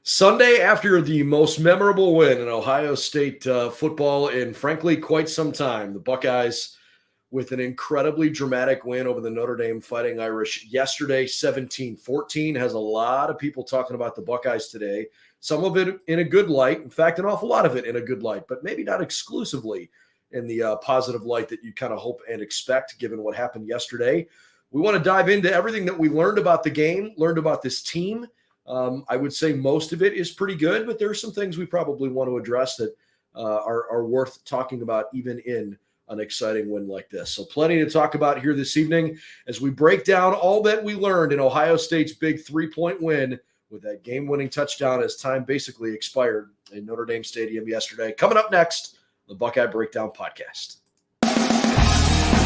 Sunday, after the most memorable win in Ohio State football in, frankly, quite some time, the Buckeyes with an incredibly dramatic win over the Notre Dame Fighting Irish yesterday, 17-14, has a lot of people talking about the Buckeyes today. Some of it in a good light. In fact, an awful lot of it in a good light, but maybe not exclusively in the positive light that you kind of hope and expect given what happened yesterday. We want to dive into everything that we learned about the game, learned about this team. I would say most of it is pretty good, but there are some things we probably want to address that are worth talking about even in an exciting win like this. So plenty to talk about here this evening as we break down all that we learned in Ohio State's big 3-point win with that game-winning touchdown as time basically expired in Notre Dame Stadium yesterday. Coming up next, the Buckeye Breakdown podcast.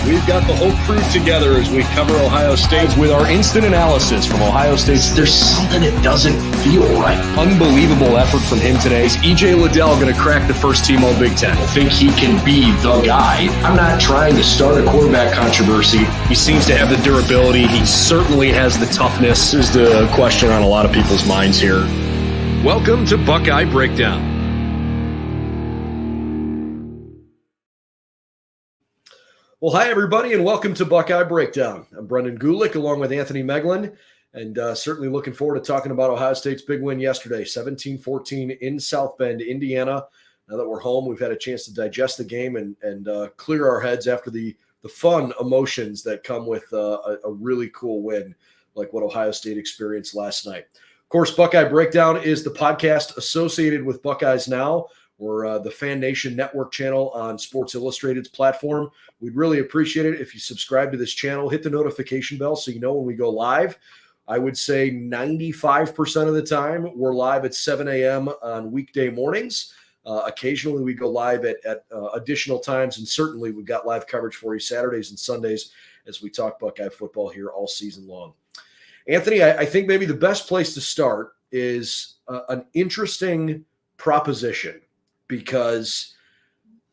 We've got the whole crew together as we cover Ohio State with our instant analysis from Ohio State. There's something that doesn't feel right. Unbelievable effort from him today. Is E.J. Liddell going to crack the first team All-Big Ten? I think he can be the guy. I'm not trying to start a quarterback controversy. He seems to have the durability. He certainly has the toughness. Is the question on a lot of people's minds here. Welcome to Buckeye Breakdown. Well, hi, everybody, and welcome to Buckeye Breakdown. I'm Brendan Gulick along with Anthony Moeglin, and certainly looking forward to talking about Ohio State's big win yesterday, 17-14 in South Bend, Indiana. Now that we're home, we've had a chance to digest the game and clear our heads after the fun emotions that come with a really cool win like what Ohio State experienced last night. Of course, Buckeye Breakdown is the podcast associated with BuckeyesNow. We're the Fan Nation Network channel on Sports Illustrated's platform. We'd really appreciate it if you subscribe to this channel, hit the notification bell so you know when we go live. I would say 95% of the time we're live at 7 a.m. on weekday mornings. Occasionally we go live at additional times, and certainly we've got live coverage for you Saturdays and Sundays as we talk Buckeye football here all season long. Anthony, I think maybe the best place to start is an interesting proposition, because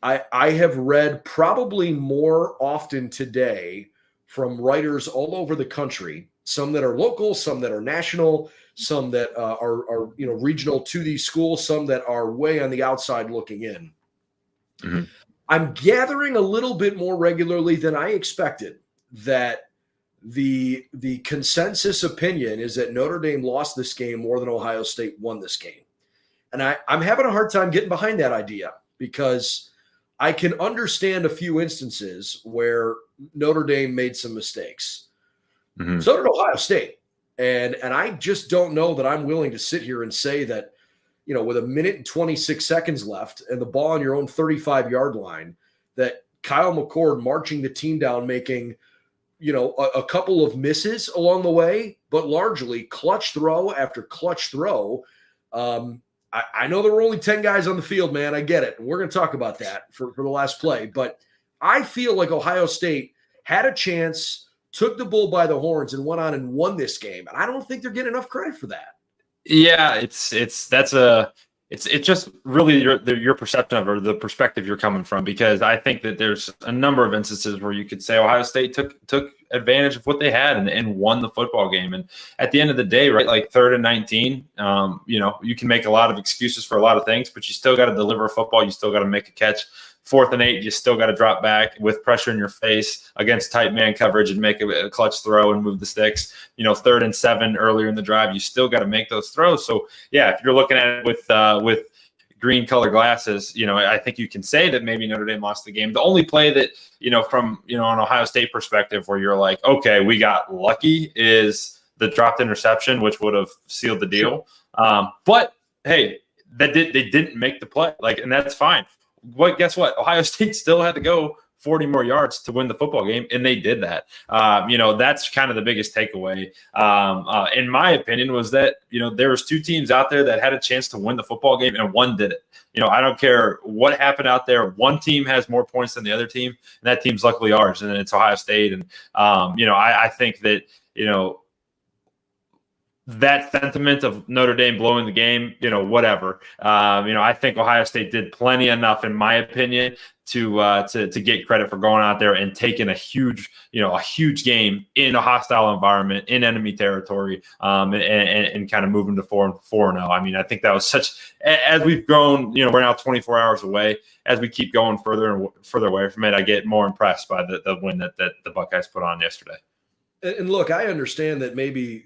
I have read probably more often today from writers all over the country, some that are local, some that are national, some that are regional to these schools, some that are way on the outside looking in. Mm-hmm. I'm gathering a little bit more regularly than I expected that the consensus opinion is that Notre Dame lost this game more than Ohio State won this game. And I'm having a hard time getting behind that idea, because I can understand a few instances where Notre Dame made some mistakes. Mm-hmm. So did Ohio State. And I just don't know that I'm willing to sit here and say that, with 1 minute and 26 seconds left and the ball on your own 35-yard line, that Kyle McCord marching the team down, making, a couple of misses along the way, but largely clutch throw after clutch throw. I know there were only 10 guys on the field, man. I get it. And we're going to talk about that for the last play. But I feel like Ohio State had a chance, took the bull by the horns, and went on and won this game. And I don't think they're getting enough credit for that. Yeah, it's just really your perception of, or the perspective you're coming from, because I think that there's a number of instances where you could say Ohio State took advantage of what they had and won the football game. And at the end of the day, right, like 3rd and 19, you can make a lot of excuses for a lot of things, but you still got to deliver a football. You still got to make a catch. 4th and 8, you still got to drop back with pressure in your face against tight man coverage and make a clutch throw and move the sticks. 3rd and 7 earlier in the drive, you still got to make those throws. So yeah, if you're looking at it with green color glasses, I think you can say that maybe Notre Dame lost the game. The only play that, from, an Ohio State perspective where you're like, okay, we got lucky, is the dropped interception, which would have sealed the deal. But hey, they didn't make the play, and that's fine. Guess what? Ohio State still had to go 40 more yards to win the football game, and they did that. That's kind of the biggest takeaway, in my opinion, was that, there was 2 teams out there that had a chance to win the football game, and one did it. I don't care what happened out there. One team has more points than the other team, and that team's luckily ours, and it's Ohio State. And, I think that, that sentiment of Notre Dame blowing the game, whatever. I think Ohio State did plenty enough, in my opinion, to get credit for going out there and taking a huge game in a hostile environment in enemy territory, and kind of moving to 4-0. I mean, I think that was as we've grown, we're now 24 hours away. As we keep going further and further away from it, I get more impressed by the win that the Buckeyes put on yesterday. And look, I understand that maybe,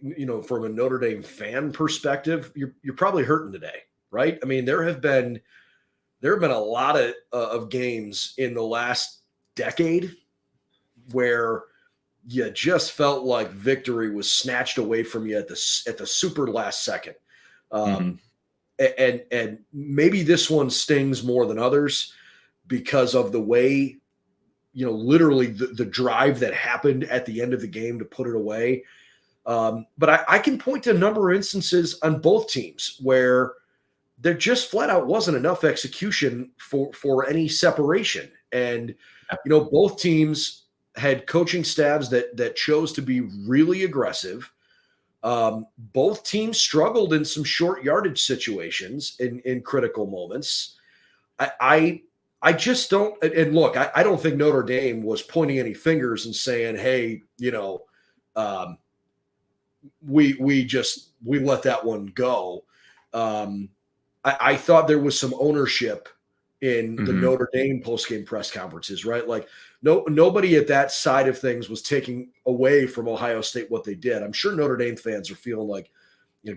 from a Notre Dame fan perspective, you're probably hurting today, right? I mean, there have been a lot of games in the last decade where you just felt like victory was snatched away from you at the super last second. And maybe this one stings more than others because of the way, literally the drive that happened at the end of the game to put it away. But I can point to a number of instances on both teams where there just flat out wasn't enough execution for any separation. And, both teams had coaching staffs that chose to be really aggressive. Both teams struggled in some short yardage situations in critical moments. I just don't, and look, I don't think Notre Dame was pointing any fingers and saying, hey, we let that one go. I thought there was some ownership in the Notre Dame postgame press conferences, right? Like nobody at that side of things was taking away from Ohio State what they did. I'm sure Notre Dame fans are feeling like,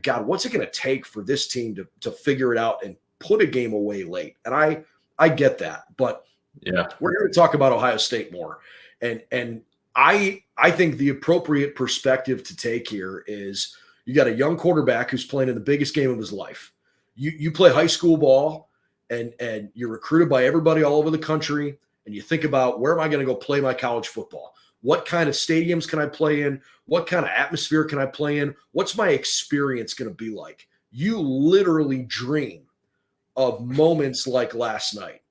God, what's it going to take for this team to figure it out and put a game away late? And I get that, but we're going to talk about Ohio State more. And I think the appropriate perspective to take here is you got a young quarterback who's playing in the biggest game of his life. You play high school ball and you're recruited by everybody all over the country. And you think about, where am I going to go play my college football? What kind of stadiums can I play in? What kind of atmosphere can I play in? What's my experience going to be like? You literally dream of moments like last night.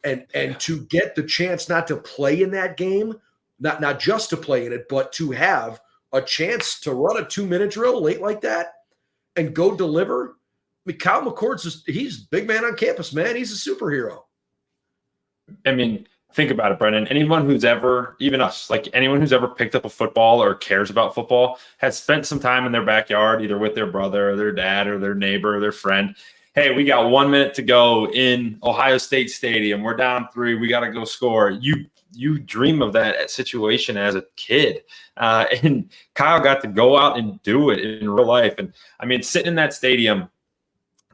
And to get the chance not to play in that game, not just to play in it, but to have a chance to run a 2-minute drill late like that and go deliver. I mean, Kyle McCord's he's big man on campus, man. He's a superhero. I mean, think about it, Brendan. Anyone who's ever, even us, like anyone who's ever picked up a football or cares about football has spent some time in their backyard, either with their brother or their dad or their neighbor or their friend. Hey, we got 1 minute to go in Ohio State Stadium. We're down 3. We got to go score. You dream of that situation as a kid. And Kyle got to go out and do it in real life. And I mean, sitting in that stadium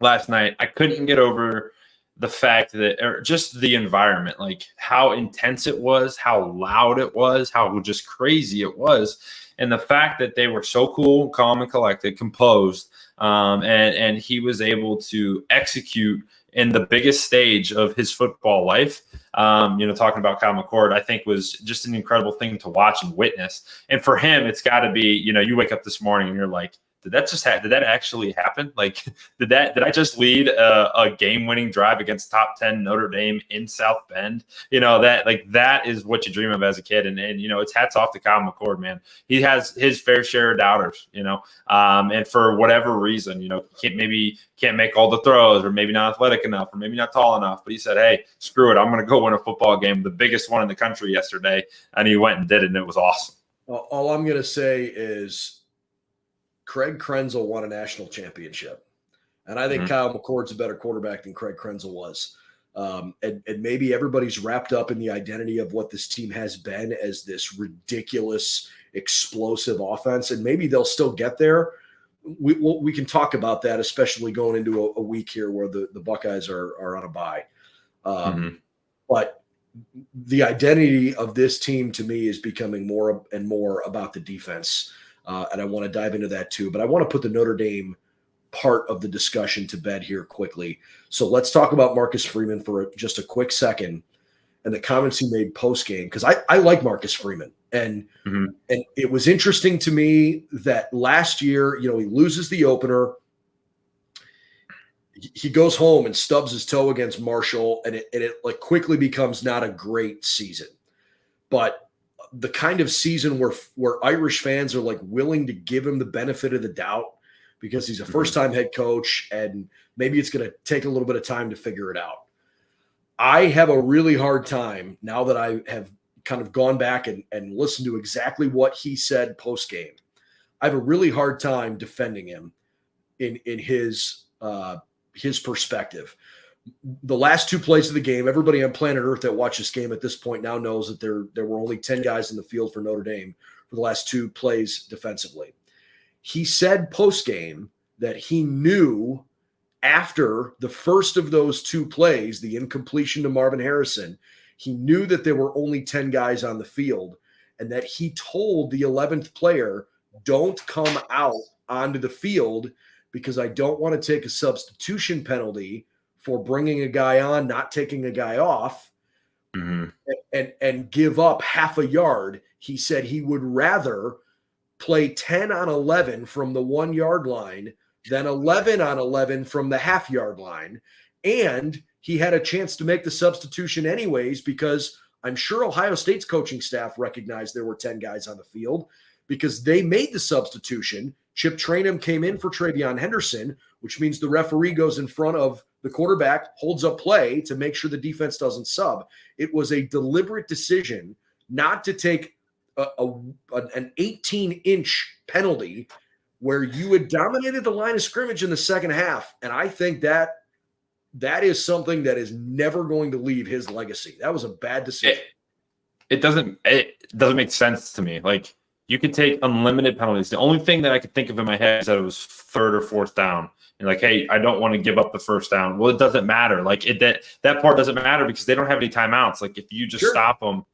last night, I couldn't get over the fact that, or just the environment, like how intense it was, how loud it was, how just crazy it was. And the fact that they were so cool, calm and collected, composed, and he was able to execute in the biggest stage of his football life. Talking about Kyle McCord, I think was just an incredible thing to watch and witness. And for him, it's got to be, you wake up this morning and you're like, did that actually happen? Like, did I just lead a game-winning drive against top 10 Notre Dame in South Bend? That is what you dream of as a kid. And it's hats off to Kyle McCord, man. He has his fair share of doubters, and for whatever reason, can't make all the throws, or maybe not athletic enough, or maybe not tall enough. But he said, hey, screw it. I'm going to go win a football game, the biggest one in the country yesterday. And he went and did it, and it was awesome. Well, all I'm going to say is, Craig Krenzel won a national championship. And I think Kyle McCord's a better quarterback than Craig Krenzel was. And maybe everybody's wrapped up in the identity of what this team has been as this ridiculous, explosive offense. And maybe they'll still get there. We can talk about that, especially going into a week here where the Buckeyes are on a bye. But the identity of this team, to me, is becoming more and more about the defense. And I want to dive into that too. But I want to put the Notre Dame part of the discussion to bed here quickly. So let's talk about Marcus Freeman for just a quick second and the comments he made post-game, because I like Marcus Freeman. And it was interesting to me that last year, he loses the opener. He goes home and stubs his toe against Marshall, and it like quickly becomes not a great season. But the kind of season where Irish fans are like willing to give him the benefit of the doubt, because he's a first-time head coach, and maybe it's going to take a little bit of time to figure it out. I have a really hard time now that I have kind of gone back and listened to exactly what he said post-game. I have a really hard time defending him in his perspective. The last 2 plays of the game, everybody on planet Earth that watched this game at this point now knows that there were only 10 guys in the field for Notre Dame for the last 2 plays defensively. He said post-game that he knew after the first of those 2 plays, the incompletion to Marvin Harrison, he knew that there were only 10 guys on the field and that he told the 11th player, don't come out onto the field because I don't want to take a substitution penalty for bringing a guy on, not taking a guy off, and give up half a yard. He said he would rather play 10 on 11 from the 1 yard line than 11 on 11 from the half yard line. And he had a chance to make the substitution anyways, because I'm sure Ohio State's coaching staff recognized there were 10 guys on the field because they made the substitution. Chip Trainum came in for Travion Henderson, which means the referee goes in front of the quarterback, holds up play to make sure the defense doesn't sub. It was a deliberate decision not to take an 18-inch penalty where you had dominated the line of scrimmage in the second half. And I think that is something that is never going to leave his legacy. That was a bad decision. It doesn't make sense to me. Like, you could take unlimited penalties. The only thing that I could think of in my head is that it was 3rd or 4th down. And like, hey, I don't want to give up the first down. Well, it doesn't matter. Like that part doesn't matter because they don't have any timeouts. Like, if you just stop them,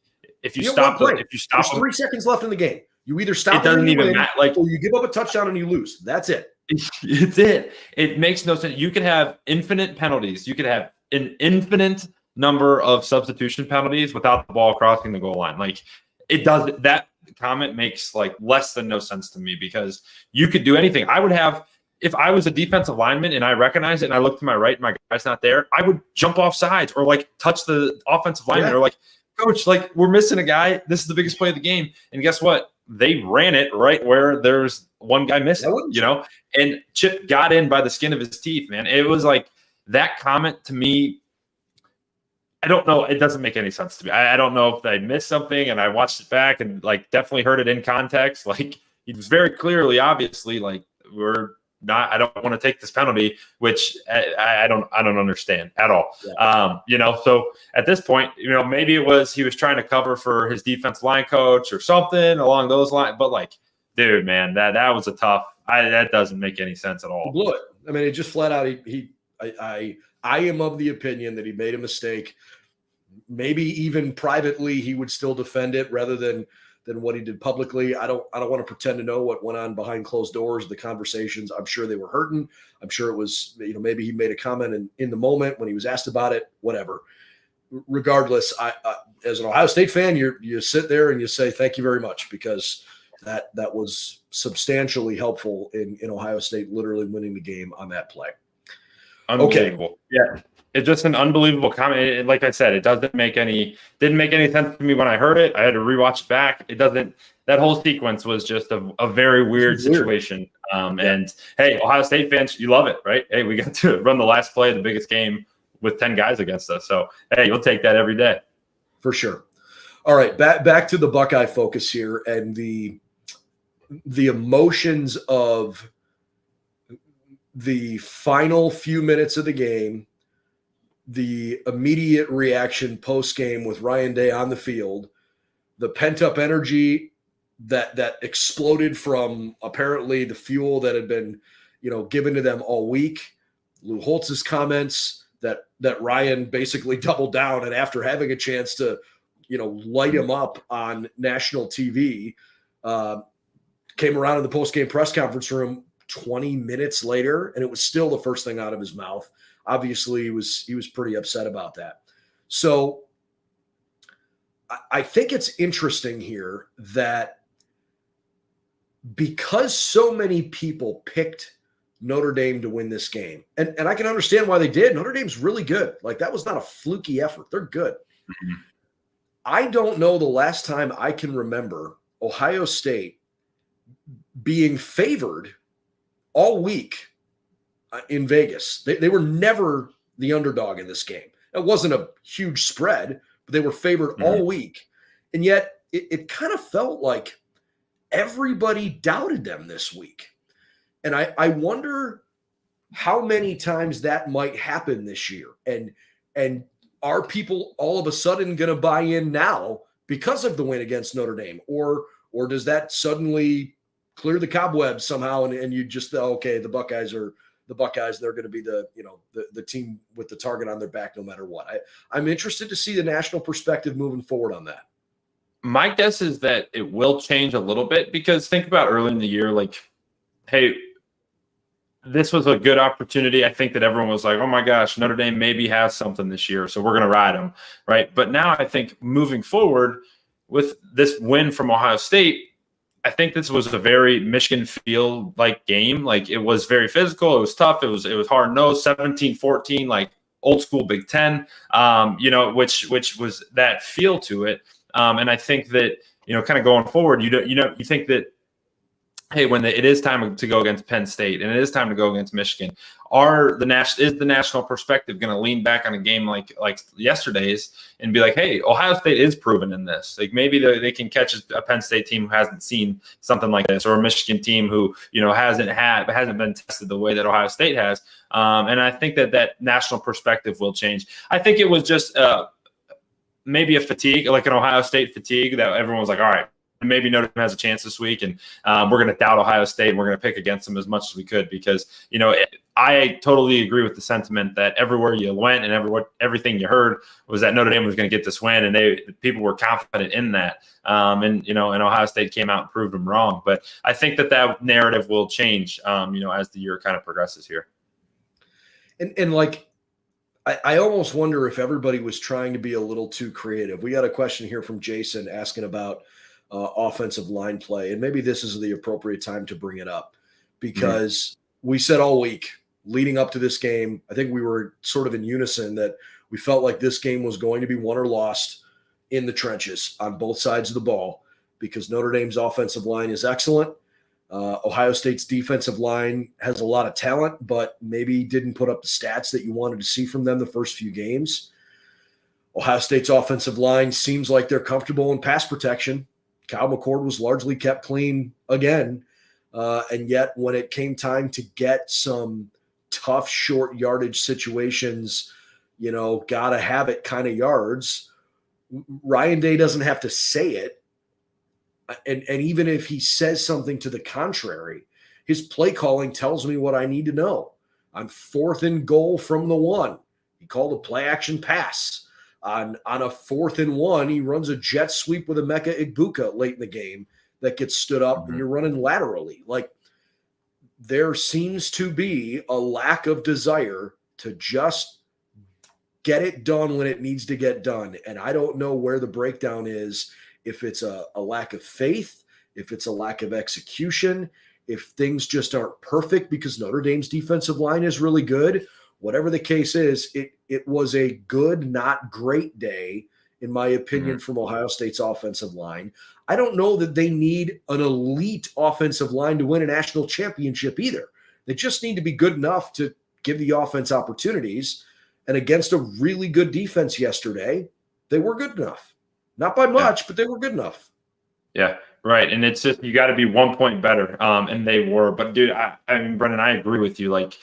if you stop them, there's 3 seconds left in the game. You either stop it doesn't even matter. Like, or you give up a touchdown and you lose. That's it. It's it. It makes no sense. You could have infinite penalties. You could have an infinite number of substitution penalties without the ball crossing the goal line. Like, it does. That comment makes like less than no sense to me because you could do anything. I would have, if I was a defensive lineman and I recognize it and I look to my right and my guy's not there, I would jump off sides or like touch the offensive lineman or like, coach, like, we're missing a guy. This is the biggest play of the game. And guess what? They ran it right where there's one guy missing, and Chip got in by the skin of his teeth, man. It was like that comment to me. I don't know. It doesn't make any sense to me. I don't know if I missed something and I watched it back and like definitely heard it in context. Like, he was very clearly, obviously, like, I don't want to take this penalty, which I don't understand at all. Yeah. So at this point, maybe it was he was trying to cover for his defense line coach or something along those lines. But like, dude, man, that was a tough. That doesn't make any sense at all. He blew it. I mean, it just flat out. I am of the opinion that he made a mistake. Maybe even privately, he would still defend it rather than what he did publicly. I don't want to pretend to know what went on behind closed doors, the conversations. I'm sure they were hurting. I'm sure it was, maybe he made a comment in the moment when he was asked about it, whatever. Regardless, I as an Ohio State fan, you sit there and you say, thank you very much, because that was substantially helpful in Ohio State literally winning the game on that play. Unbelievable. Okay. Yeah. It's just an unbelievable comment. Like I said, didn't make any sense to me when I heard it. I had to rewatch it back. That whole sequence was just a very weird situation. And hey, Ohio State fans, you love it, right? Hey, we got to run the last play of the biggest game with 10 guys against us. So, hey, you'll take that every day. For sure. All right, back to the Buckeye focus here and the emotions of the final few minutes of the game, the immediate reaction post-game with Ryan Day on the field, the pent-up energy that exploded from apparently the fuel that had been, given to them all week, Lou Holtz's comments that Ryan basically doubled down, and after having a chance to, light him up on national TV, came around in the post-game press conference room 20 minutes later, and it was still the first thing out of his mouth. Obviously, he was pretty upset about that. So I think it's interesting here that because so many people picked Notre Dame to win this game, and I can understand why they did. Notre Dame's really good. Like, that was not a fluky effort. They're good. Mm-hmm. I don't know the last time I can remember Ohio State being favored all week in Vegas. They were never the underdog in this game. It wasn't a huge spread, but they were favored all week. And yet it kind of felt like everybody doubted them this week. And I wonder how many times that might happen this year. And are people all of a sudden going to buy in now because of the win against Notre Dame? Or does that suddenly clear the cobwebs somehow and you just, okay, the Buckeyes, they're going to be the team with the target on their back no matter what. I'm interested to see the national perspective moving forward on that. My guess is that it will change a little bit, because think about early in the year, like, hey, this was a good opportunity. I think that everyone was like, oh my gosh, Notre Dame maybe has something this year, so we're going to ride them, right? But now I think moving forward with this win from Ohio State, I think this was a very Michigan feel-like game. Like, it was very physical. It was tough. It was hard-nosed, 17-14, like old school Big Ten, which was that feel to it. And I think that, kind of going forward, you think that, hey, when it is time to go against Penn State and it is time to go against Michigan, is the national perspective going to lean back on a game like yesterday's and be like, hey, Ohio State is proven in this. Like, maybe they can catch a Penn State team who hasn't seen something like this, or a Michigan team who hasn't been tested the way that Ohio State has. And I think that national perspective will change. I think it was just maybe a fatigue, like an Ohio State fatigue, that everyone was like, all right, maybe Notre Dame has a chance this week, and we're going to doubt Ohio State, and we're going to pick against them as much as we could, because I totally agree with the sentiment that everywhere you went and everything you heard was that Notre Dame was going to get this win, and people were confident in that. And Ohio State came out and proved them wrong. But I think that narrative will change, as the year kind of progresses here. And like, I almost wonder if everybody was trying to be a little too creative. We got a question here from Jason asking about offensive line play, and maybe this is the appropriate time to bring it up, because we said all week leading up to this game, I think we were sort of in unison that we felt like this game was going to be won or lost in the trenches on both sides of the ball, because Notre Dame's offensive line is excellent. Ohio State's defensive line has a lot of talent, but maybe didn't put up the stats that you wanted to see from them the first few games. Ohio State's offensive line seems like they're comfortable in pass protection. Kyle McCord was largely kept clean again. And yet when it came time to get some tough short yardage situations, gotta have it kind of yards, Ryan Day doesn't have to say it. And even if he says something to the contrary, his play calling tells me what I need to know. On 4th and goal from the 1, he called a play action pass. On a 4th and 1, he runs a jet sweep with Emeka Egbuka late in the game that gets stood up, and you're running laterally. Like, there seems to be a lack of desire to just get it done when it needs to get done. And I don't know where the breakdown is, if it's a lack of faith, if it's a lack of execution, if things just aren't perfect because Notre Dame's defensive line is really good. Whatever the case is, it was a good, not great day, in my opinion, from Ohio State's offensive line. I don't know that they need an elite offensive line to win a national championship either. They just need to be good enough to give the offense opportunities. And against a really good defense yesterday, they were good enough. Not by much, but they were good enough. Yeah, right. And it's just, you got to be 1 point better. And they were. But, dude, I mean, Brendan, I agree with you. Like,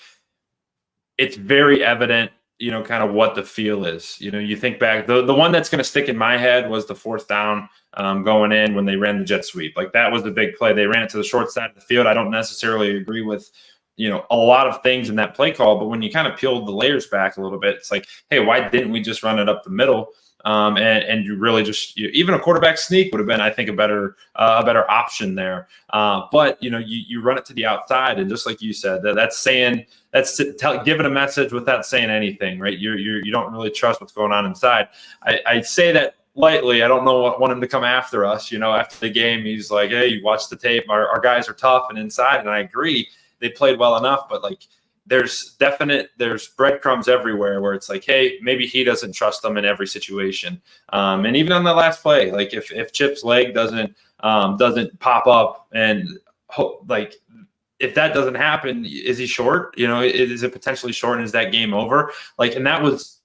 it's very evident, kind of what the feel is. You think back, the one that's going to stick in my head was the 4th down going in when they ran the jet sweep. Like, that was the big play. They ran it to the short side of the field. I don't necessarily agree with, a lot of things in that play call, but when you kind of peeled the layers back a little bit, it's like, hey, why didn't we just run it up the middle? And you really just, even a quarterback sneak would have been, I think, a better option there. But you run it to the outside, and just like you said, that's giving a message without saying anything, right? You don't really trust what's going on inside. I say that lightly. I don't want him to come after us. After the game, he's like, hey, you watch the tape. Our guys are tough and inside, and I agree, they played well enough, but like, there's breadcrumbs everywhere where it's like, hey, maybe he doesn't trust them in every situation. And even on the last play, like if Chip's leg doesn't pop up, and like if that doesn't happen, is he short? Is it potentially short, and is that game over? And that was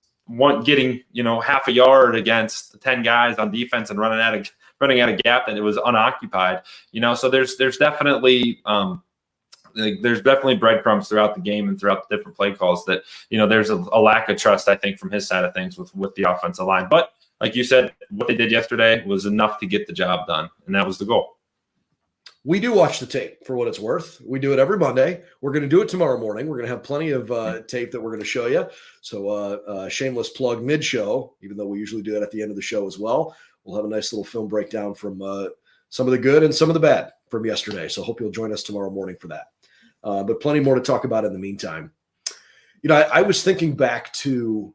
getting half a yard against 10 guys on defense and running out of gap that it was unoccupied. So there's definitely there's definitely breadcrumbs throughout the game and throughout the different play calls that there's a lack of trust, I think, from his side of things with the offensive line. But like you said, what they did yesterday was enough to get the job done, and that was the goal. We do watch the tape for what it's worth. We do it every Monday. We're going to do it tomorrow morning. We're going to have plenty of tape that we're going to show you. So shameless plug mid-show, even though we usually do that at the end of the show as well. We'll have a nice little film breakdown from some of the good and some of the bad from yesterday. So hope you'll join us tomorrow morning for that. But plenty more to talk about in the meantime. I was thinking back to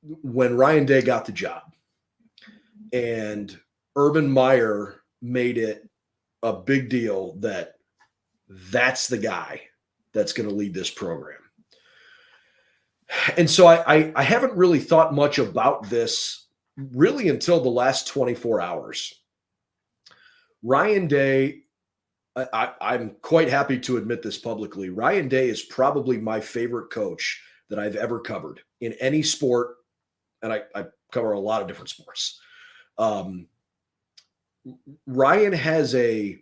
when Ryan Day got the job and Urban Meyer made it a big deal that's the guy that's going to lead this program. And so I haven't really thought much about this really until the last 24 hours. Ryan Day, I'm quite happy to admit this publicly. Ryan Day is probably my favorite coach that I've ever covered in any sport. And I cover a lot of different sports. Ryan has a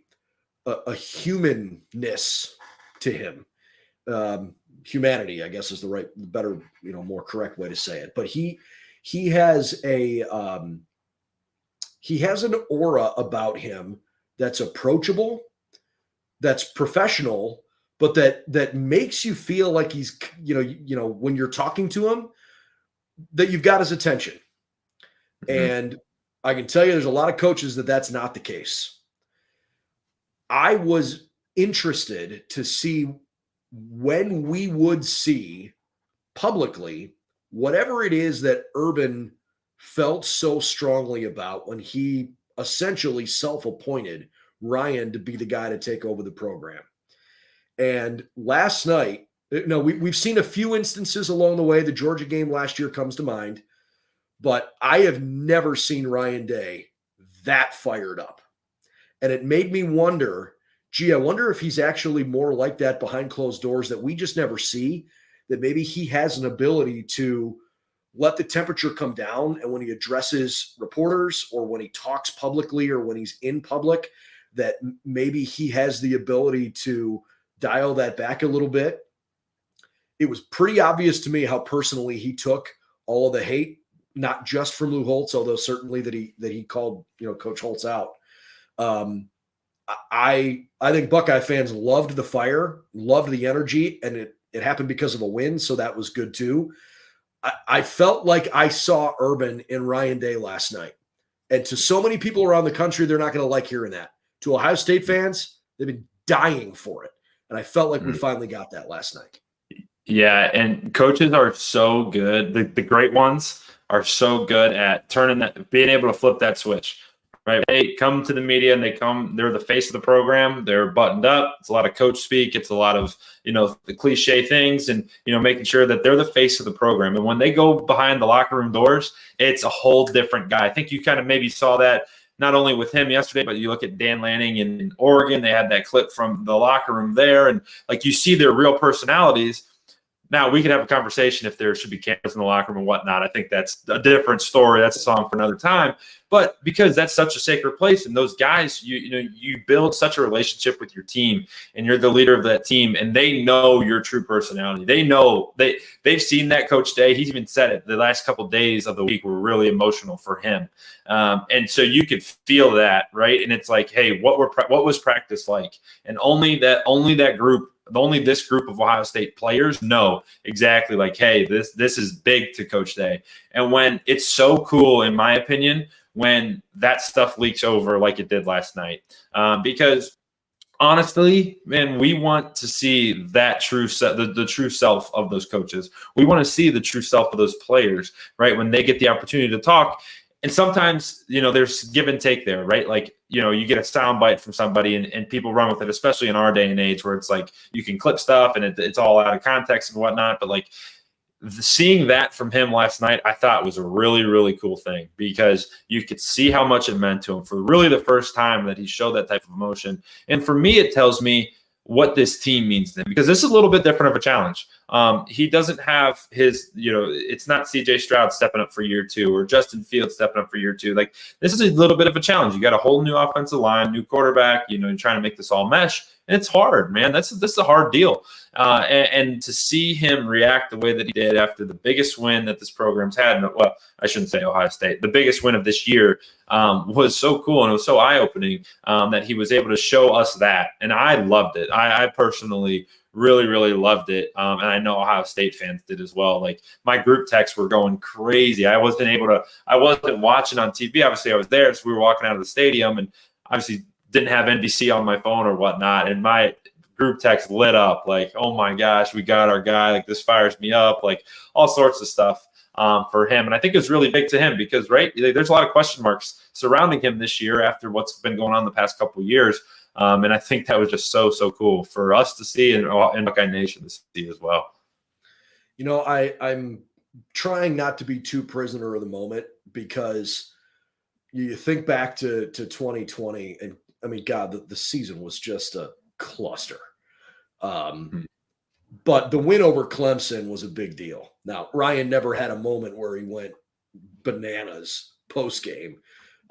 humanness to him. Humanity, I guess, is the better, more correct way to say it. But he has an aura about him that's approachable, that's professional, but that makes you feel like he's, when you're talking to him, that you've got his attention. Mm-hmm. And I can tell you there's a lot of coaches that's not the case. I was interested to see when we would see publicly whatever it is that Urban felt so strongly about when he essentially self-appointed Ryan to be the guy to take over the program. And last night, we've seen a few instances along the way. The Georgia game last year comes to mind. But I have never seen Ryan Day that fired up. And it made me wonder, I wonder if he's actually more like that behind closed doors that we just never see, that maybe he has an ability to let the temperature come down. And when he addresses reporters or when he talks publicly or when he's in public, that maybe he has the ability to dial that back a little bit. It was pretty obvious to me how personally he took all of the hate, not just from Lou Holtz, although certainly that he called Coach Holtz out. I think Buckeye fans loved the fire, loved the energy, and it happened because of a win, so that was good too. I felt like I saw Urban in Ryan Day last night, and to so many people around the country, they're not going to like hearing that. To Ohio State fans, they've been dying for it, and I felt like we finally got that last night. Yeah, and coaches are so good. The great ones are so good at being able to flip that switch, right? They come to the media and they're the face of the program. They're buttoned up. It's a lot of coach speak. It's a lot of, the cliche things and, making sure that they're the face of the program. And when they go behind the locker room doors, it's a whole different guy. I think you kind of maybe saw that not only with him yesterday, but you look at Dan Lanning in Oregon, they had that clip from the locker room there. And you see their real personalities. Now, we could have a conversation if there should be cameras in the locker room and whatnot. I think that's a different story. That's a song for another time. But because that's such a sacred place, and those guys, you build such a relationship with your team, and you're the leader of that team, and they know your true personality. They know they've seen that Coach Day. He's even said it. The last couple of days of the week were really emotional for him, and so you could feel that, right? And it's like, hey, what was practice like? And only that group. Only this group of Ohio State players know exactly hey, this is big to Coach Day. And when it's so cool, in my opinion, when that stuff leaks over like it did last night, because honestly, man, we want to see that the true self of those coaches. We want to see the true self of those players, right? When they get the opportunity to talk. And sometimes, there's give and take there, right? You get a sound bite from somebody and people run with it, especially in our day and age where it's you can clip stuff and it's all out of context and whatnot. But seeing that from him last night, I thought was a really, really cool thing, because you could see how much it meant to him for really the first time that he showed that type of emotion. And for me, it tells me what this team means to him, because this is a little bit different of a challenge. He doesn't have his, it's not CJ Stroud stepping up for year 2 or Justin Fields stepping up for year 2. Like, this is a little bit of a challenge. You got a whole new offensive line, new quarterback, you're trying to make this all mesh. And it's hard, man. This is a hard deal. And to see him react the way that he did after the biggest win that this program's had, well, I shouldn't say Ohio State, the biggest win of this year, was so cool, and it was so eye-opening that he was able to show us that. And I loved it. I personally really, really loved it. And I know Ohio State fans did as well. Like, my group texts were going crazy. I wasn't watching on TV. Obviously, I was there, so we were walking out of the stadium, and obviously didn't have NBC on my phone or whatnot. And my group text lit up like, oh my gosh, we got our guy. Like, this fires me up, like all sorts of stuff for him. And I think it's really big to him because, right, there's a lot of question marks surrounding him this year after what's been going on the past couple of years. And I think that was just so cool for us to see, and Buckeye Nation to see as well. I'm trying not to be too prisoner of the moment, because you think back to 2020, and I mean, God, the season was just a cluster. But the win over Clemson was a big deal. Now, Ryan never had a moment where he went bananas post game.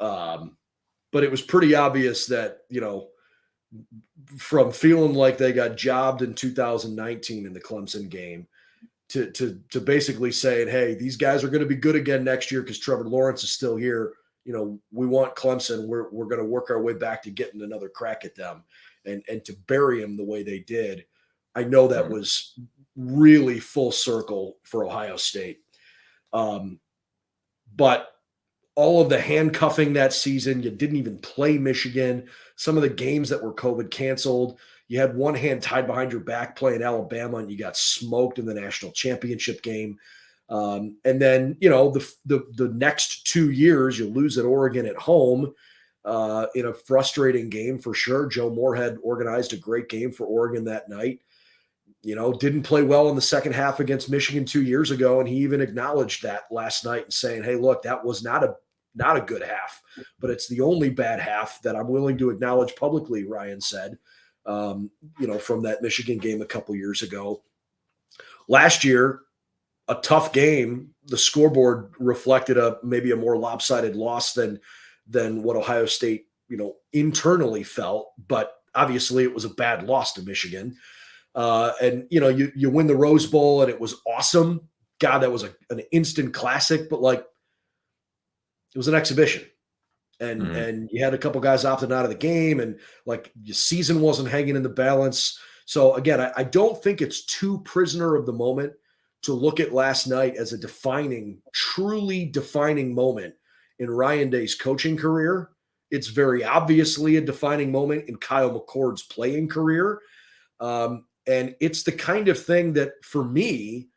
But it was pretty obvious that, from feeling like they got jobbed in 2019 in the Clemson game to basically saying, hey, these guys are going to be good again next year because Trevor Lawrence is still here. We want Clemson. We're going to work our way back to getting another crack at them, and to bury them the way they did. I know that was really full circle for Ohio State. But all of the handcuffing that season, you didn't even play Michigan. Some of the games that were COVID canceled, you had one hand tied behind your back playing Alabama, and you got smoked in the national championship game. And then, the next 2 years, you lose at Oregon at home in a frustrating game for sure. Joe Moorhead organized a great game for Oregon that night. Didn't play well in the second half against Michigan 2 years ago. And he even acknowledged that last night and saying, hey, look, that was not a good half, but it's the only bad half that I'm willing to acknowledge publicly, Ryan said, from that Michigan game a couple years ago. Last year, a tough game. The scoreboard reflected maybe a more lopsided loss than what Ohio State, internally felt. But obviously it was a bad loss to Michigan. And you win the Rose Bowl, and it was awesome. God, that was an instant classic, but like, it was an exhibition. And you had a couple guys opting out of the game, and like, your season wasn't hanging in the balance. So again, I don't think it's too prisoner of the moment to look at last night as a truly defining moment in Ryan Day's coaching career. It's very obviously a defining moment in Kyle McCord's playing career. And it's the kind of thing that, for me,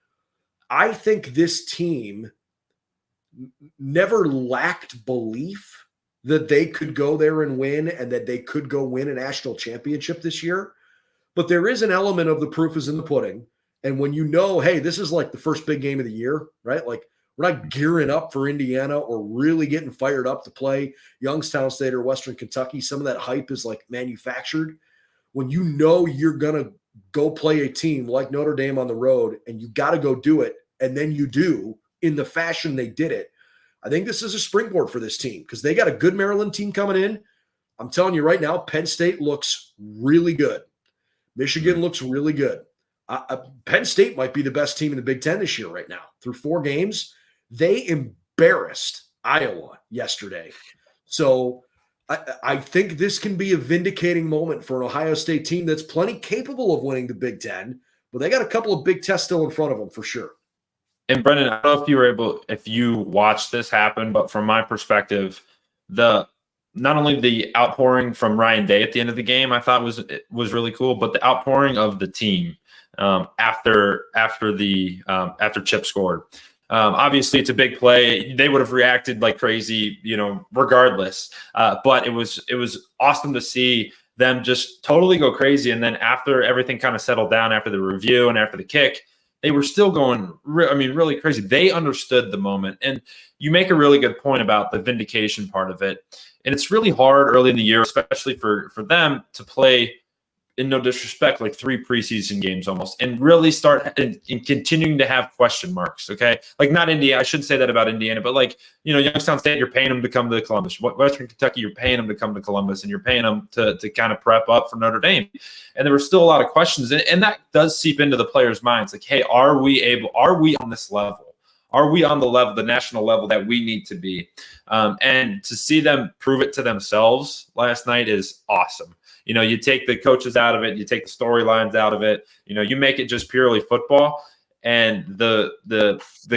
I think this team never lacked belief that they could go there and win, and that they could go win a national championship this year. But there is an element of the proof is in the pudding. And when hey, this is like the first big game of the year, right? Like, we're not gearing up for Indiana or really getting fired up to play Youngstown State or Western Kentucky. Some of that hype is like manufactured. When you're going to go play a team like Notre Dame on the road, and you got to go do it, and then you do in the fashion they did it, I think this is a springboard for this team, because they got a good Maryland team coming in. I'm telling you right now, Penn State looks really good. Michigan looks really good. Penn State might be the best team in the Big Ten this year right now. Through 4 games, they embarrassed Iowa yesterday. So I think this can be a vindicating moment for an Ohio State team that's plenty capable of winning the Big Ten, but they got a couple of big tests still in front of them for sure. And Brendan, I don't know if you watched this happen, but from my perspective, not only the outpouring from Ryan Day at the end of the game, I thought was really cool, but the outpouring of the team after Chip scored. Obviously, it's a big play. They would have reacted like crazy, regardless. But it was awesome to see them just totally go crazy. And then after everything kind of settled down, after the review and after the kick, they were still going, really crazy. They understood the moment. And you make a really good point about the vindication part of it. And it's really hard early in the year, especially for them to play, in no disrespect, like 3 preseason games almost, and really start in continuing to have question marks. Okay. Like not Indiana. I shouldn't say that about Indiana, but like, Youngstown State, you're paying them to come to Columbus. Western Kentucky, you're paying them to come to Columbus, and you're paying them to kind of prep up for Notre Dame. And there were still a lot of questions. And that does seep into the players' minds. Like, hey, are we on this level? Are we on the national level that we need to be? And to see them prove it to themselves last night is awesome. You take the coaches out of it, you take the storylines out of it, you make it just purely football. And the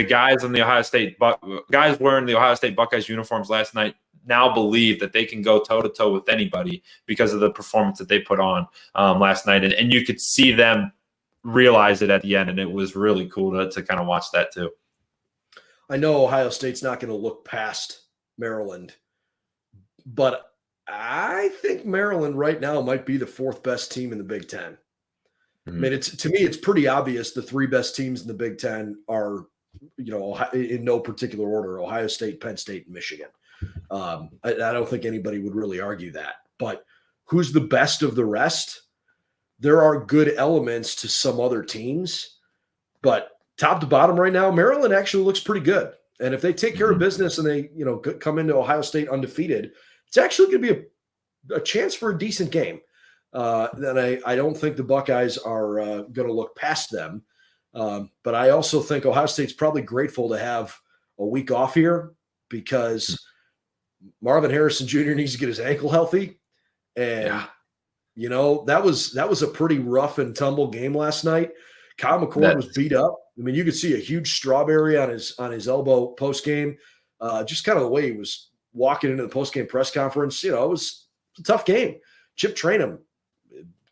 guys in the guys wearing the Ohio State Buckeyes uniforms last night now believe that they can go toe to toe with anybody because of the performance that they put on last night. And you could see them realize it at the end. And it was really cool to kind of watch that too. I know Ohio State's not going to look past Maryland, but I think Maryland right now might be the 4th best team in the Big Ten. Mm-hmm. I mean, to me, it's pretty obvious the 3 best teams in the Big Ten are, in no particular order: Ohio State, Penn State, and Michigan. I don't think anybody would really argue that. But who's the best of the rest? There are good elements to some other teams, but top to bottom right now, Maryland actually looks pretty good. And if they take care of business and they, come into Ohio State undefeated, it's actually going to be a chance for a decent game. Then I don't think the Buckeyes are going to look past them. But I also think Ohio State's probably grateful to have a week off here because Marvin Harrison Jr. needs to get his ankle healthy. And, that was a pretty rough and tumble game last night. Kyle McCord was beat up. I mean, you could see a huge strawberry on his elbow post game. Just kind of the way he was walking into the post game press conference. It was a tough game. Chip Trainum,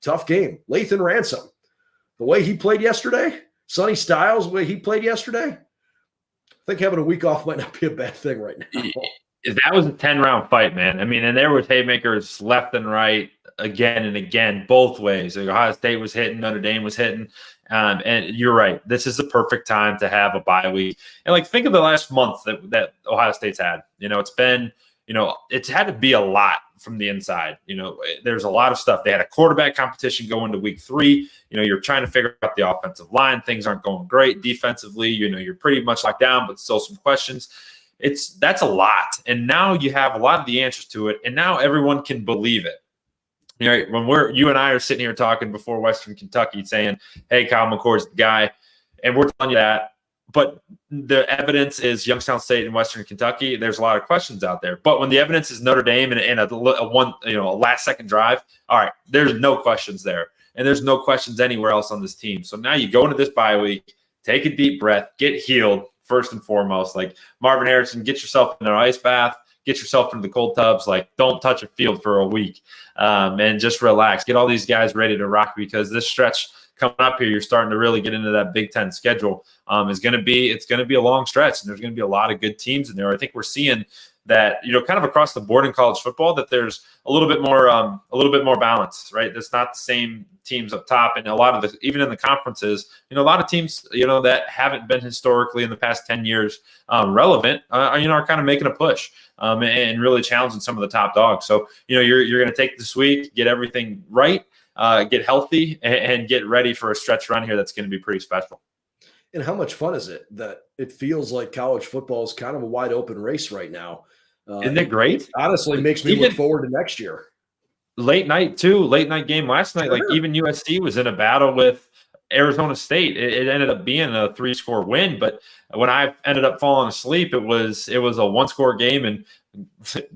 tough game. Lathan Ransom, the way he played yesterday. Sonny Styles, the way he played yesterday. I think having a week off might not be a bad thing right now. That was a 10-round fight, man. I mean, and there were haymakers left and right, again and again, both ways. Like Ohio State was hitting, Notre Dame was hitting. And you're right. This is the perfect time to have a bye week. And think of the last month that Ohio State's had. It's been, it's had to be a lot from the inside. There's a lot of stuff. They had a quarterback competition go into week 3. You're trying to figure out the offensive line. Things aren't going great defensively. You're pretty much locked down, but still some questions. That's a lot. And now you have a lot of the answers to it. And now everyone can believe it. When you and I are sitting here talking before Western Kentucky saying, hey, Kyle McCord's the guy, and we're telling you that, but the evidence is Youngstown State and Western Kentucky, there's a lot of questions out there. But when the evidence is Notre Dame and a last-second drive, all right, there's no questions there. And there's no questions anywhere else on this team. So now you go into this bye week, take a deep breath, get healed first and foremost. Like Marvin Harrison, get yourself in an ice bath. Get yourself into the cold tubs. Don't touch a field for a week and just relax. Get all these guys ready to rock because this stretch coming up here, you're starting to really get into that Big Ten schedule. It's going to be a long stretch, and there's going to be a lot of good teams in there. I think we're seeing that, kind of across the board in college football, that there's a little bit more balance, right? There's not the same teams up top, and a lot of even in the conferences, a lot of teams, that haven't been historically in the past 10 years relevant, are kind of making a push and really challenging some of the top dogs. So, you're going to take this week, get everything right, get healthy, and get ready for a stretch run here that's going to be pretty special. And how much fun is it that it feels like college football is kind of a wide open race right now? Isn't it great? Honestly, makes me look forward to next year. Late night game last night. Sure. Even USC was in a battle with Arizona State. It ended up being a 3-score win, but when I ended up falling asleep, it was a 1-score game, and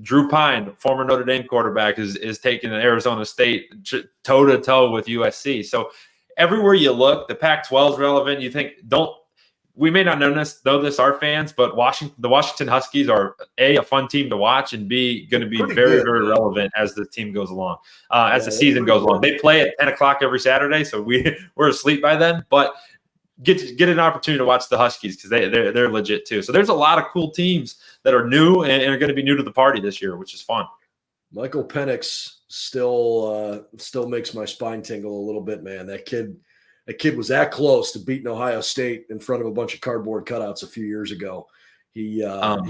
Drew Pine, former Notre Dame quarterback, is taking Arizona State toe to toe with USC. So everywhere you look, the Pac-12 is relevant. You think we may not know this, our fans, but the Washington Huskies are a fun team to watch, and B, going to be very, very relevant as the team goes along, as the season goes along. They play at 10 o'clock every Saturday, so we're asleep by then, but get an opportunity to watch the Huskies because they're legit too. So there's a lot of cool teams that are new and are going to be new to the party this year, which is fun. Michael Penix still makes my spine tingle a little bit, man. That kid That kid was that close to beating Ohio State in front of a bunch of cardboard cutouts a few years ago. He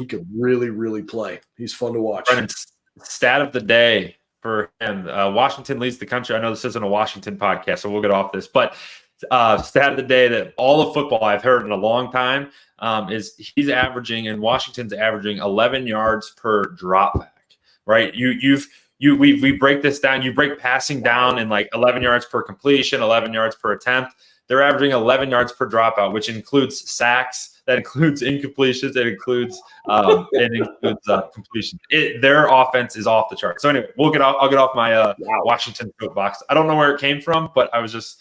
could really, really play. He's fun to watch. Brennan, stat of the day for him. Washington leads the country. I know this isn't a Washington podcast, so we'll get off this. But stat of the day that all of football I've heard in a long time is he's averaging, and Washington's averaging 11 yards per drop back. Right? We break this down. You break passing down in like 11 yards per completion, 11 yards per attempt. They're averaging 11 yards per dropout, which includes sacks, that includes incompletions, that includes completion. Their offense is off the chart. So anyway, I'll get off my Washington soapbox. I don't know where it came from, but I was just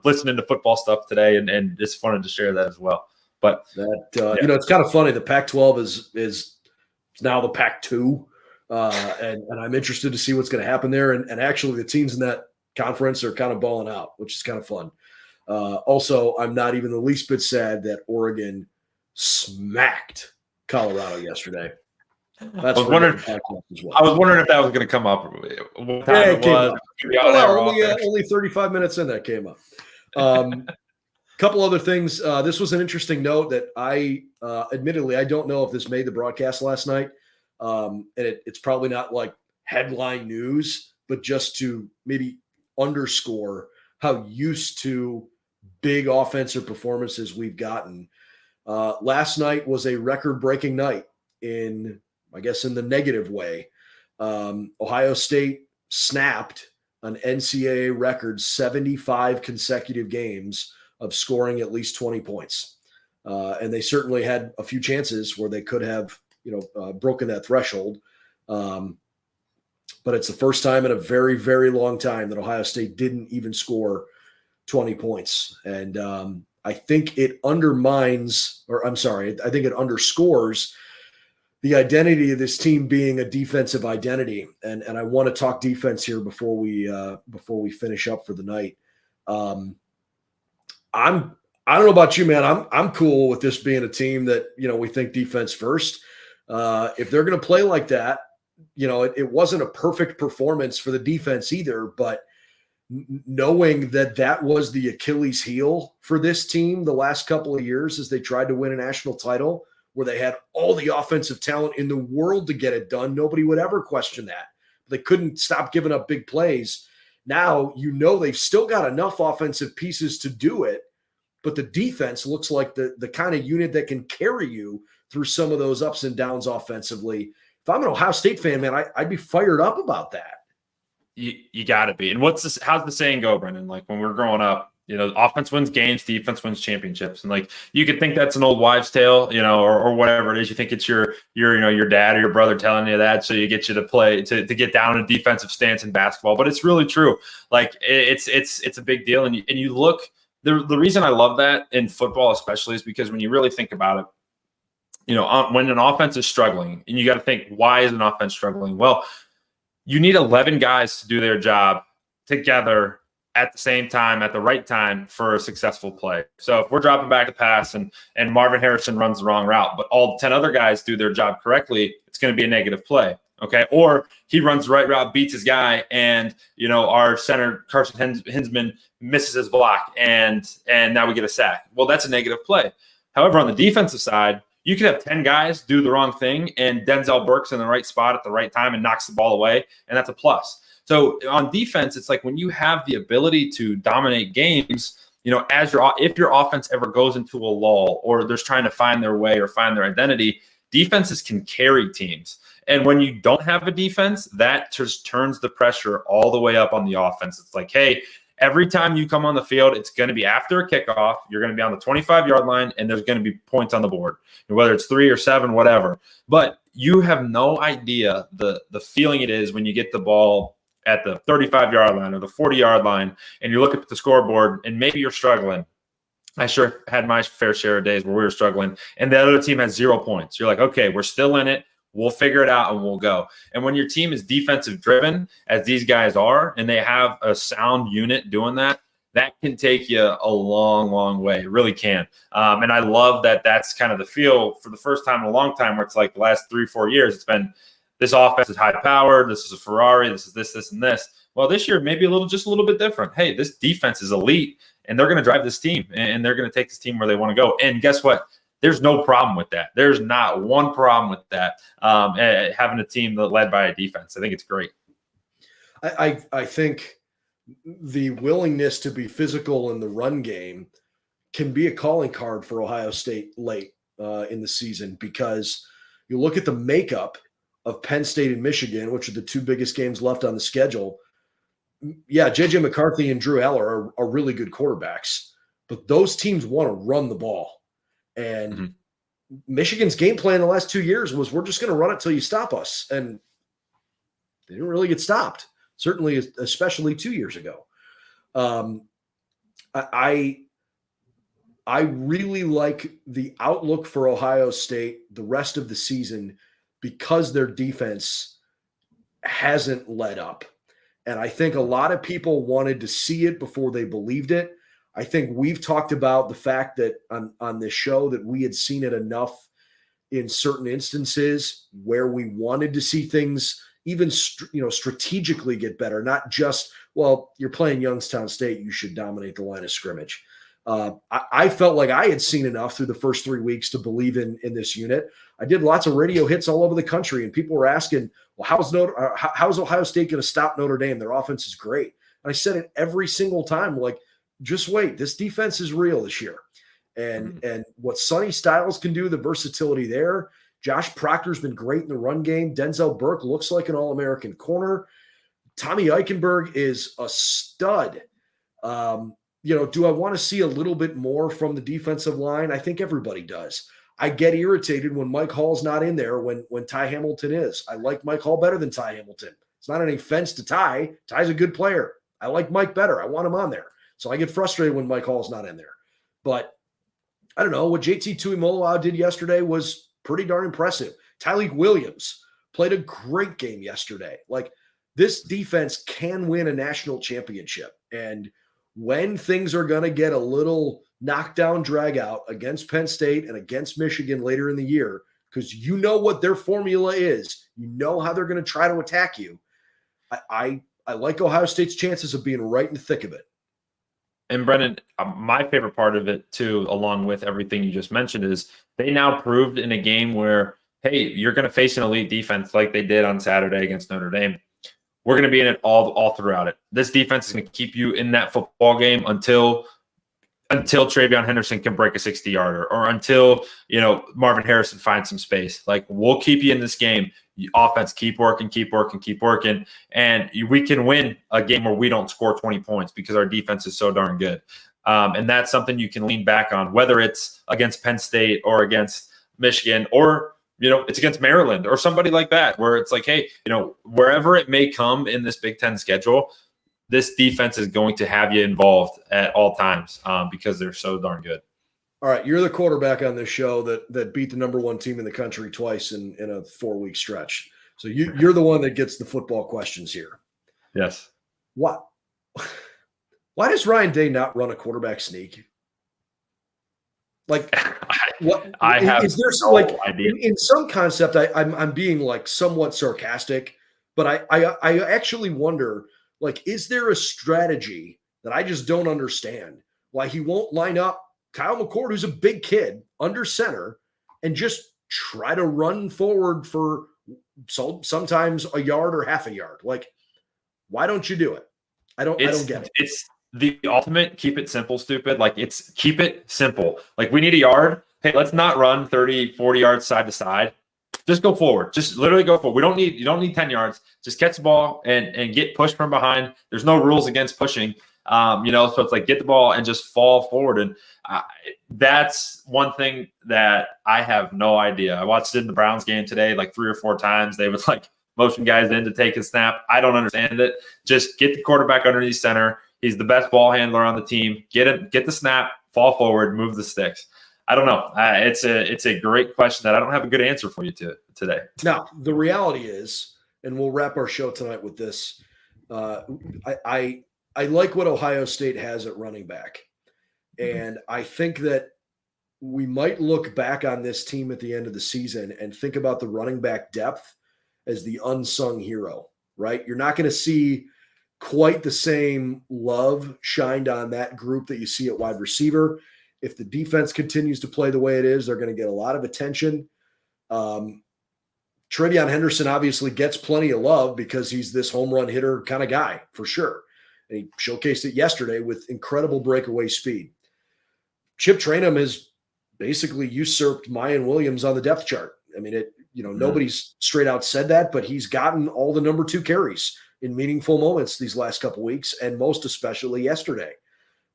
listening to football stuff today, and just wanted to share that as well. But it's kind of funny. The Pac-12 is now the Pac-2. And I'm interested to see what's going to happen there. And actually, the teams in that conference are kind of balling out, which is kind of fun. Also, I'm not even the least bit sad that Oregon smacked Colorado yesterday. I was wondering if that was going to come up. What time it was? Only 35 minutes in that came up. Couple other things. This was an interesting note that I admittedly, I don't know if this made the broadcast last night. And it's probably not like headline news, but just to maybe underscore how used to big offensive performances we've gotten. Last night was a record-breaking night in the negative way. Ohio State snapped an NCAA record 75 consecutive games of scoring at least 20 points. And they certainly had a few chances where they could have broken that threshold. But it's the first time in a very, very long time that Ohio State didn't even score 20 points. And I think it underscores the identity of this team being a defensive identity. And I want to talk defense here before we finish up for the night. I don't know about you, man. I'm cool with this being a team that, we think defense first. If they're going to play like that, it wasn't a perfect performance for the defense either, but knowing that was the Achilles heel for this team the last couple of years as they tried to win a national title where they had all the offensive talent in the world to get it done. Nobody would ever question that. They couldn't stop giving up big plays. Now, they've still got enough offensive pieces to do it, but the defense looks like the kind of unit that can carry you through some of those ups and downs offensively. If I'm an Ohio State fan, man, I'd be fired up about that. You got to be. And how's the saying go, Brendan? Like when we're growing up, offense wins games, defense wins championships. And like you could think that's an old wives' tale, or whatever it is. You think it's your dad or your brother telling you that, so you get you to play to get down in a defensive stance in basketball. But it's really true. Like it's a big deal. And you look. The reason I love that in football, especially, is because when you really think about it. When an offense is struggling, and you got to think, why is an offense struggling? Well, you need 11 guys to do their job together at the same time, at the right time for a successful play. So if we're dropping back to pass and Marvin Harrison runs the wrong route, but all 10 other guys do their job correctly, it's going to be a negative play. Okay. Or he runs the right route, beats his guy, and, our center, Carson Hinsman, misses his block, and now we get a sack. Well, that's a negative play. However, on the defensive side, you could have 10 guys do the wrong thing, and Denzel Burke's in the right spot at the right time and knocks the ball away, and that's a plus. So on defense, it's like when you have the ability to dominate games, if your offense ever goes into a lull or they're trying to find their way or find their identity, defenses can carry teams. And when you don't have a defense, that just turns the pressure all the way up on the offense. It's like, hey, every time you come on the field, it's going to be after a kickoff. You're going to be on the 25-yard line, and there's going to be points on the board, whether it's 3 or 7, whatever. But you have no idea the feeling it is when you get the ball at the 35-yard line or the 40-yard line, and you look at the scoreboard, and maybe you're struggling. I sure had my fair share of days where we were struggling, and the other team has 0 points. You're like, okay, we're still in it. We'll figure it out and we'll go. And when your team is defensive driven, as these guys are, and they have a sound unit doing that, that can take you a long, long way. It really can. And I love that that's kind of the feel for the first time in a long time where it's like the last 3-4 years, it's been this offense is high powered. This is a Ferrari. This is this, and this. Well, this year maybe just a little bit different. Hey, this defense is elite, and they're going to drive this team, and they're going to take this team where they want to go. And guess what? There's no problem with that. There's not one problem with that. Having a team that led by a defense, I think it's great. I think the willingness to be physical in the run game can be a calling card for Ohio State late in the season, because you look at the makeup of Penn State and Michigan, which are the two biggest games left on the schedule. Yeah, J.J. McCarthy and Drew Eller are really good quarterbacks, but those teams want to run the ball. And Michigan's game plan the last 2 years was, we're just going to run it till you stop us. And they didn't really get stopped, certainly, especially 2 years ago. I really like the outlook for Ohio State the rest of the season, because their defense hasn't let up. And I think a lot of people wanted to see it before they believed it. I think we've talked about the fact that on this show that we had seen it enough in certain instances where we wanted to see things even strategically get better, not just, well, you're playing Youngstown State, you should dominate the line of scrimmage. I felt like I had seen enough through the first 3 weeks to believe in this unit. I did lots of radio hits all over the country, and people were asking, well, how's Ohio State going to stop Notre Dame? Their offense is great. And I said it every single time, like, just wait. This defense is real this year. And what Sonny Styles can do, the versatility there. Josh Proctor's been great in the run game. Denzel Burke looks like an All-American corner. Tommy Eichenberg is a stud. Do I want to see a little bit more from the defensive line? I think everybody does. I get irritated when Mike Hall's not in there when Ty Hamilton is. I like Mike Hall better than Ty Hamilton. It's not any offense to Ty. Ty's a good player. I like Mike better. I want him on there. So I get frustrated when Mike Hall's not in there. But I don't know. What JT Tuimoloau did yesterday was pretty darn impressive. Tyleik Williams played a great game yesterday. Like, this defense can win a national championship. And when things are going to get a little knockdown, drag out against Penn State and against Michigan later in the year, because you know what their formula is, you know how they're going to try to attack you. I like Ohio State's chances of being right in the thick of it. And Brendan, my favorite part of it too, along with everything you just mentioned, is they now proved in a game where, hey, you're going to face an elite defense like they did on Saturday against Notre Dame. We're going to be in it all throughout it. This defense is going to keep you in that football game until TreVeyon Henderson can break a 60-yarder, or until Marvin Harrison finds some space. Like, we'll keep you in this game. Offense, keep working, and we can win a game where we don't score 20 points because our defense is so darn good. And that's something you can lean back on, whether it's against Penn State or against Michigan, or it's against Maryland or somebody like that, where it's like, hey, wherever it may come in this Big Ten schedule, this defense is going to have you involved at all times because they're so darn good. All right, you're the quarterback on this show that beat the number one team in the country twice in a 4-week stretch. So you're the one that gets the football questions here. Yes. Why does Ryan Day not run a quarterback sneak? Like, what I have is there some, no idea. In some concept, I'm being like somewhat sarcastic, but I actually wonder, like, is there a strategy that I just don't understand why he won't line up Kyle McCord, who's a big kid, under center, and just try to run forward for sometimes a yard or half a yard? Like, why don't you do it? I don't get it. It's the ultimate keep it simple, stupid. Like, it's keep it simple. Like, we need a yard. Hey, let's not run 30, 40 yards side to side. Just go forward. Just literally go forward. You don't need 10 yards. Just catch the ball and get pushed from behind. There's no rules against pushing. So it's like, get the ball and just fall forward. And that's one thing that I have no idea. I watched it in the Browns game today, like 3 or 4 times. They would like motion guys in to take a snap. I don't understand it. Just get the quarterback underneath center. He's the best ball handler on the team. Get the snap, fall forward, move the sticks. I don't know. It's a great question that I don't have a good answer for you today. Now, the reality is, and we'll wrap our show tonight with this, I like what Ohio State has at running back. And I think that we might look back on this team at the end of the season and think about the running back depth as the unsung hero, right? You're not going to see quite the same love shined on that group that you see at wide receiver. If the defense continues to play the way it is, they're going to get a lot of attention. TreVeyon Henderson obviously gets plenty of love because he's this home run hitter kind of guy, for sure. And he showcased it yesterday with incredible breakaway speed. Chip Trayanum has basically usurped Mayan Williams on the depth chart. I mean, nobody's straight out said that, but he's gotten all the number 2 carries in meaningful moments these last couple weeks, and most especially yesterday.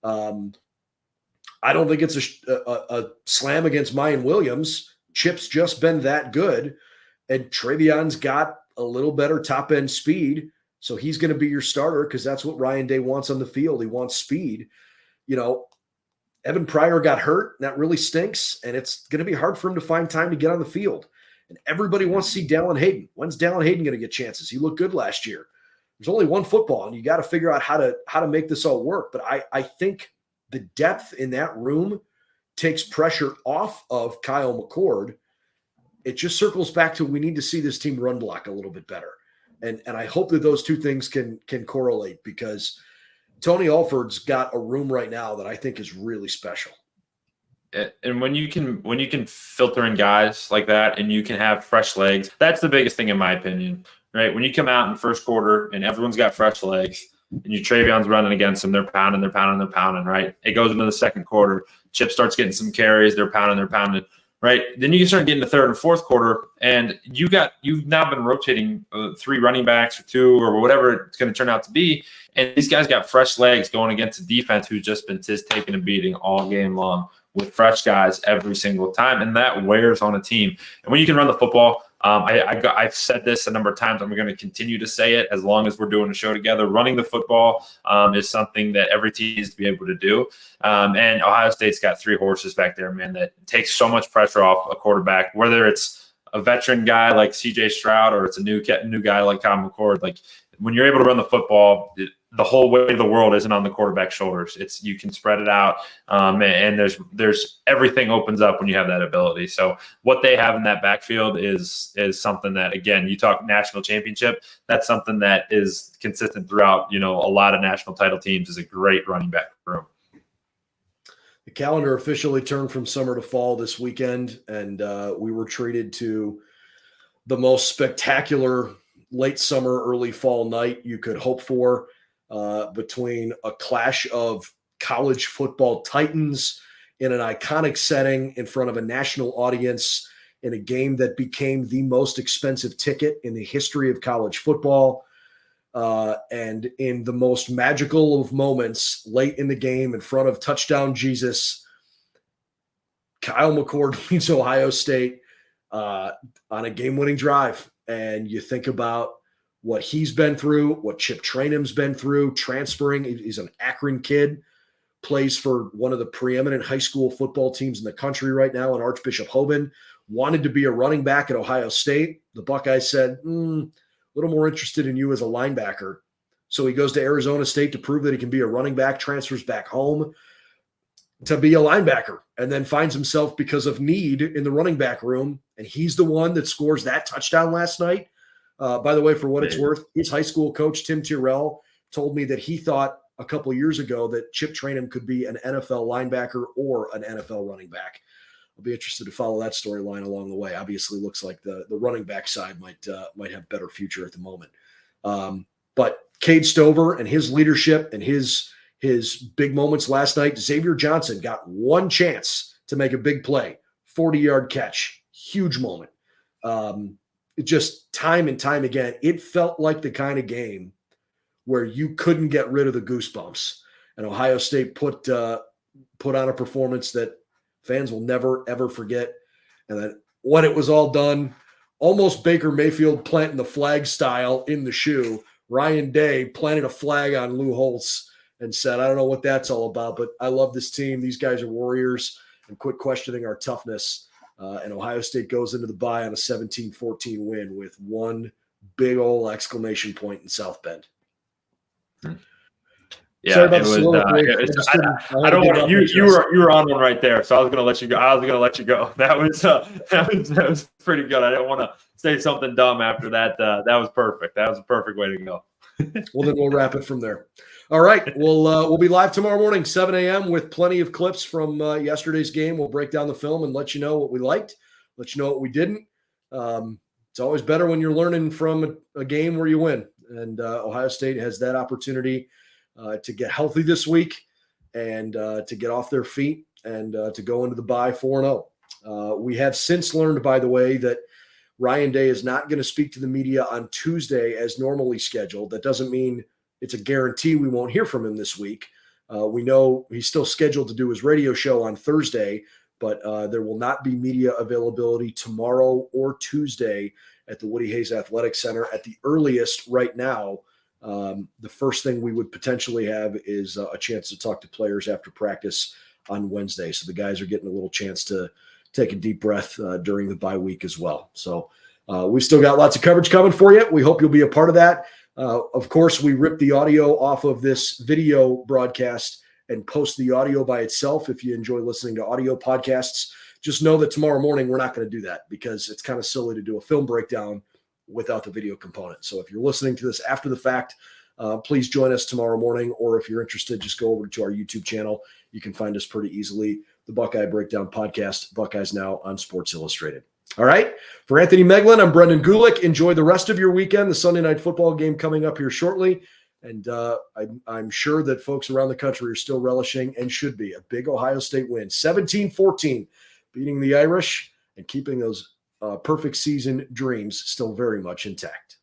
I don't think it's a slam against Mayan Williams. Chip's just been that good, and TreVeyon's got a little better top-end speed, so he's going to be your starter because that's what Ryan Day wants on the field. He wants speed. Evan Pryor got hurt, and that really stinks, and it's going to be hard for him to find time to get on the field. And everybody wants to see Dallin Hayden. When's Dallin Hayden going to get chances? He looked good last year. There's only one football, and you got to figure out how to make this all work. But I think the depth in that room takes pressure off of Kyle McCord. It just circles back to we need to see this team run block a little bit better. And I hope that those two things can correlate because Tony Alford's got a room right now that I think is really special. And when you can filter in guys like that and you can have fresh legs, that's the biggest thing in my opinion, right? When you come out in the first quarter and everyone's got fresh legs and TreVeyon's running against them, they're pounding, right? It goes into the second quarter. Chip starts getting some carries, they're pounding, right? Then you can start getting the third and fourth quarter, and you've now been rotating 3 running backs or 2 or whatever it's going to turn out to be, and these guys got fresh legs going against a defense who's just been taking a beating all game long with fresh guys every single time, and that wears on a team. And when you can run the football, I've said this a number of times. I'm going to continue to say it as long as we're doing a show together. Running the football is something that every team needs to be able to do. And Ohio State's got 3 horses back there, man, that takes so much pressure off a quarterback, whether it's a veteran guy like C.J. Stroud or it's a new guy like Kyle McCord. Like when you're able to run the football, the whole weight of the world isn't on the quarterback's shoulders. You can spread it out, and there's everything opens up when you have that ability. So what they have in that backfield is something that, again, you talk national championship, that's something that is consistent throughout, a lot of national title teams is a great running back room. The calendar officially turned from summer to fall this weekend, and we were treated to the most spectacular late summer, early fall night you could hope for. Between a clash of college football titans in an iconic setting in front of a national audience in a game that became the most expensive ticket in the history of college football, and in the most magical of moments late in the game in front of touchdown Jesus, Kyle McCord leads Ohio State on a game-winning drive. And you think about what he's been through, what Chip Trayanum's been through, transferring. He's an Akron kid, plays for one of the preeminent high school football teams in the country right now, and Archbishop Hoban wanted to be a running back at Ohio State. The Buckeyes said, a little more interested in you as a linebacker. So he goes to Arizona State to prove that he can be a running back, transfers back home to be a linebacker, and then finds himself because of need in the running back room. And he's the one that scores that touchdown last night. By the way, for what it's worth, his high school coach, Tim Tyrrell, told me that he thought a couple of years ago that Chip Trayanum could be an NFL linebacker or an NFL running back. I'll be interested to follow that storyline along the way. Obviously, looks like the running back side might have better future at the moment. But Cade Stover and his leadership and his big moments last night, Xavier Johnson got one chance to make a big play, 40-yard catch, huge moment. Just time and time again, it felt like the kind of game where you couldn't get rid of the goosebumps. And Ohio State put on a performance that fans will never, ever forget. And then when it was all done, almost Baker Mayfield planting the flag style in the shoe, Ryan Day planted a flag on Lou Holtz and said, I don't know what that's all about, but I love this team. These guys are warriors, and quit questioning our toughness. And Ohio State goes into the bye on a 17-14 win with one big old exclamation point in South Bend. Yeah, I don't want you were on one right there, so I was going to let you go. That was pretty good. I didn't want to say something dumb after that. That was perfect. That was a perfect way to go. Well, then we'll wrap it from there. All right. We'll be live tomorrow morning, 7 a.m. with plenty of clips from yesterday's game. We'll break down the film and let you know what we liked, let you know what we didn't. It's always better when you're learning from a game where you win. And Ohio State has that opportunity to get healthy this week and to get off their feet and to go into the bye 4-0. We have since learned, by the way, that Ryan Day is not going to speak to the media on Tuesday as normally scheduled. That doesn't mean it's a guarantee we won't hear from him this week. We know he's still scheduled to do his radio show on Thursday, but there will not be media availability tomorrow or Tuesday at the Woody Hayes Athletic Center. At the earliest right now, the first thing we would potentially have is a chance to talk to players after practice on Wednesday. So the guys are getting a little chance to take a deep breath during the bye week as well. So we've still got lots of coverage coming for you. We hope you'll be a part of that. Of course, we rip the audio off of this video broadcast and post the audio by itself. If you enjoy listening to audio podcasts, just know that tomorrow morning we're not going to do that because it's kind of silly to do a film breakdown without the video component. So if you're listening to this after the fact, please join us tomorrow morning. Or if you're interested, just go over to our YouTube channel. You can find us pretty easily. The Buckeye Breakdown podcast, Buckeyes Now on Sports Illustrated. All right. For Anthony Moeglin, I'm Brendan Gulick. Enjoy the rest of your weekend. The Sunday night football game coming up here shortly. And I'm sure that folks around the country are still relishing and should be a big Ohio State win. 17-14, beating the Irish and keeping those perfect season dreams still very much intact.